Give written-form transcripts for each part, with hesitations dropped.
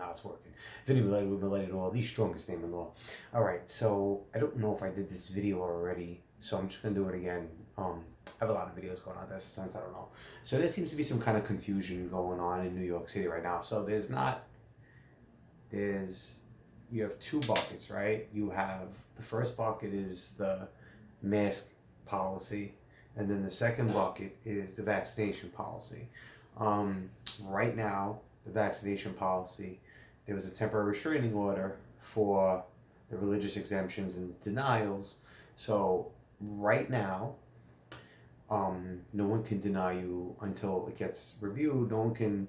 now it's working. Vinny Milady Law, the strongest name in law. All right, so I don't know if I did this video already, so I'm just gonna do it again. I have a lot of videos going on this, sometimes I don't know. So there seems to be some kind of confusion going on in New York City right now. So you have two buckets, right? You have the first bucket is the mask policy, and then the second bucket is the vaccination policy. Right now, the vaccination policy, there was a temporary restraining order for the religious exemptions and denials. So right now, no one can deny you until it gets reviewed. No one can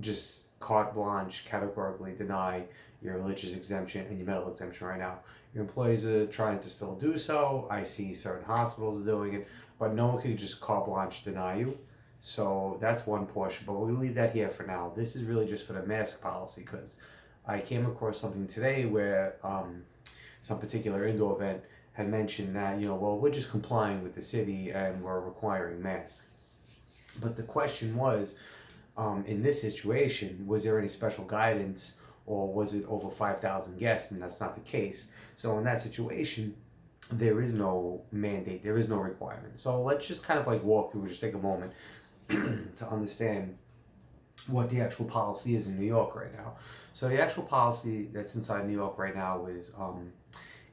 just carte blanche categorically deny your religious exemption and your medical exemption right now. Your employees are trying to still do so. I see certain hospitals are doing it, but no one can just carte blanche deny you. So that's one portion, but we'll leave that here for now. This is really just for the mask policy, because I came across something today where some particular indoor event had mentioned that, well, we're just complying with the city and we're requiring masks. But the question was, in this situation, was there any special guidance, or was it over 5,000 guests? And that's not the case. So in that situation, there is no mandate, there is no requirement. So let's just kind of like walk through, just take a moment to understand what the actual policy is in New York right now. So the actual policy that's inside New York right now is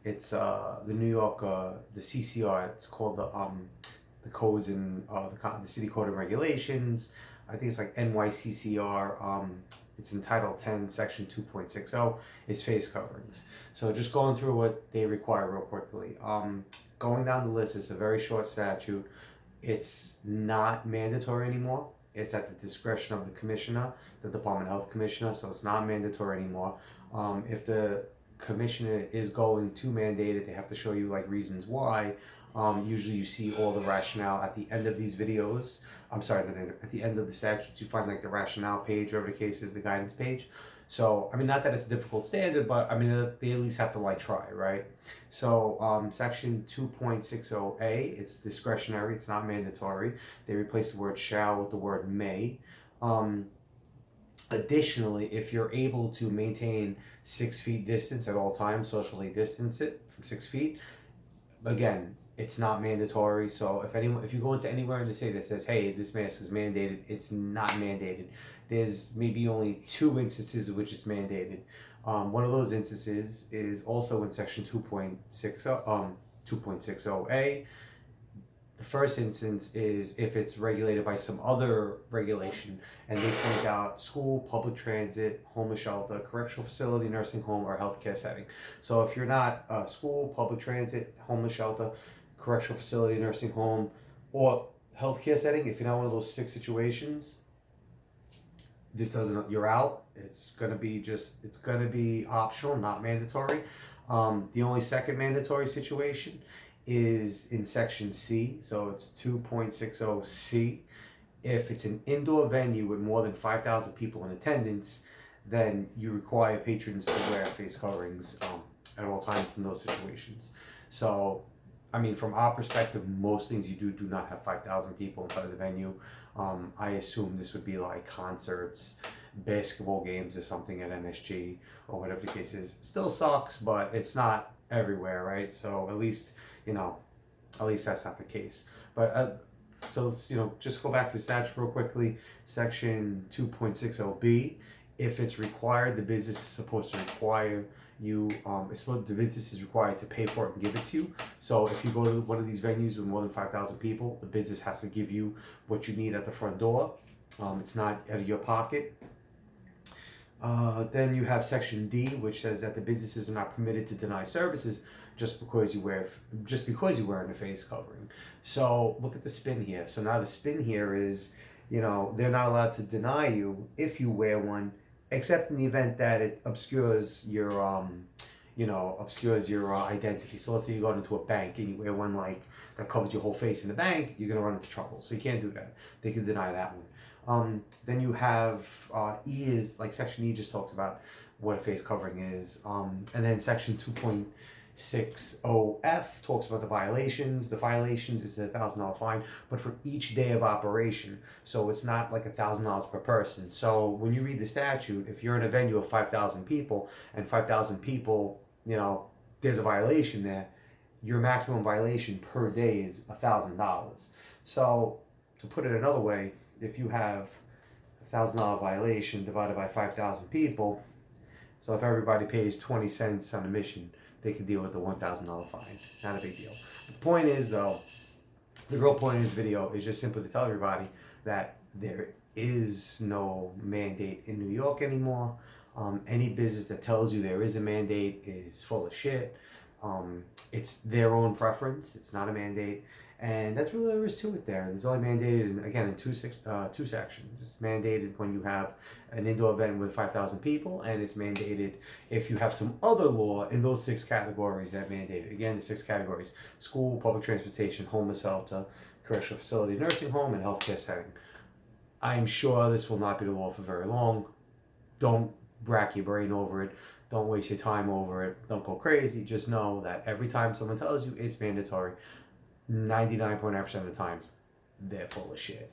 it's the New York the CCR. It's called the codes and the city code and regulations. I think it's like NYCCR. It's in Title 10, Section 2.60. Is face coverings. So just going through what they require real quickly. Going down the list, it's a very short statute. It's not mandatory anymore. It's at the discretion of the commissioner, the Department of Health commissioner, so it's not mandatory anymore. If the commissioner is going to mandate it, they have to show you like reasons why. Usually you see all the rationale at the end of these videos. I'm sorry, at the end of the statute, you find like the rationale page, whatever the case is, the guidance page. So, I mean, not that it's a difficult standard, but I mean, they at least have to like try, right? So, section 2.60A, it's discretionary, it's not mandatory. They replace the word shall with the word may. Additionally, if you're able to maintain 6 feet distance at all times, socially distance it from 6 feet, again, it's not mandatory. So if you go into anywhere in the city that says, hey, this mask is mandated, it's not mandated. There's maybe only 2 instances in which it's mandated. One of those instances is also in section 2.60A. The first instance is if it's regulated by some other regulation, and they point out school, public transit, homeless shelter, correctional facility, nursing home, or healthcare setting. So if you're not school, public transit, homeless shelter, correctional facility, nursing home, or healthcare setting, if you're not one of those 6 situations, you're out. It's gonna be optional, not mandatory. The only second mandatory situation is in section C, so it's 2.60C. If it's an indoor venue with more than 5,000 people in attendance, then you require patrons to wear face coverings at all times in those situations. So, I mean, from our perspective, most things you do not have 5,000 people inside of the venue. I assume this would be like concerts, basketball games or something at MSG or whatever the case is. Still sucks, but it's not everywhere, right? So at least that's not the case. But so just go back to the statute real quickly. Section 2.60B. If it's required, the business is supposed to require you. The business is required to pay for it and give it to you. So if you go to one of these venues with more than 5,000 people, the business has to give you what you need at the front door. It's not out of your pocket. Then you have section D, which says that the businesses are not permitted to deny services just because you're wearing a face covering. So look at the spin here. So now the spin here is, they're not allowed to deny you if you wear one, except in the event that it obscures your identity. So let's say you go into a bank and you wear one like that covers your whole face in the bank, you're gonna run into trouble. So you can't do that. They can deny that one. Then you have E is like section E just talks about what a face covering is, and then section 2.60 6OF talks about the violations. The violations is a $1,000 fine, but for each day of operation. So it's not like $1,000 per person. So when you read the statute, if you're in a venue of 5,000 people and 5,000 people, there's a violation there, your maximum violation per day is $1,000. So to put it another way, if you have $1,000 violation divided by 5,000 people, so if everybody pays 20 cents on admission, they can deal with the $1,000 fine. Not a big deal. The point is, though, the real point of this video is just simply to tell everybody that there is no mandate in New York anymore. Any business that tells you there is a mandate is full of shit. It's their own preference. It's not a mandate. And that's really all there is to it there. It's only mandated, in two sections. It's mandated when you have an indoor event with 5,000 people, and it's mandated if you have some other law in those 6 categories that mandate it. Again, the 6 categories: school, public transportation, homeless shelter, correctional facility, nursing home, and healthcare setting. I'm sure this will not be the law for very long. Don't rack your brain over it. Don't waste your time over it. Don't go crazy. Just know that every time someone tells you it's mandatory, 99.9% of the time, they're full of shit.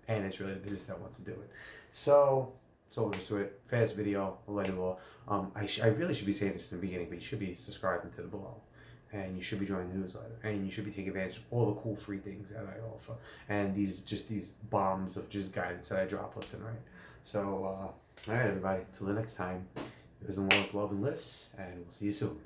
And it's really the business that wants to do it. So, it's over to it. Fast video, I'll let it go. I really should be saying this in the beginning, but you should be subscribing to the below. And you should be joining the newsletter. And you should be taking advantage of all the cool free things that I offer. And these bombs of just guidance that I drop left and right. So, alright everybody, till the next time. It was in love and lifts, and we'll see you soon.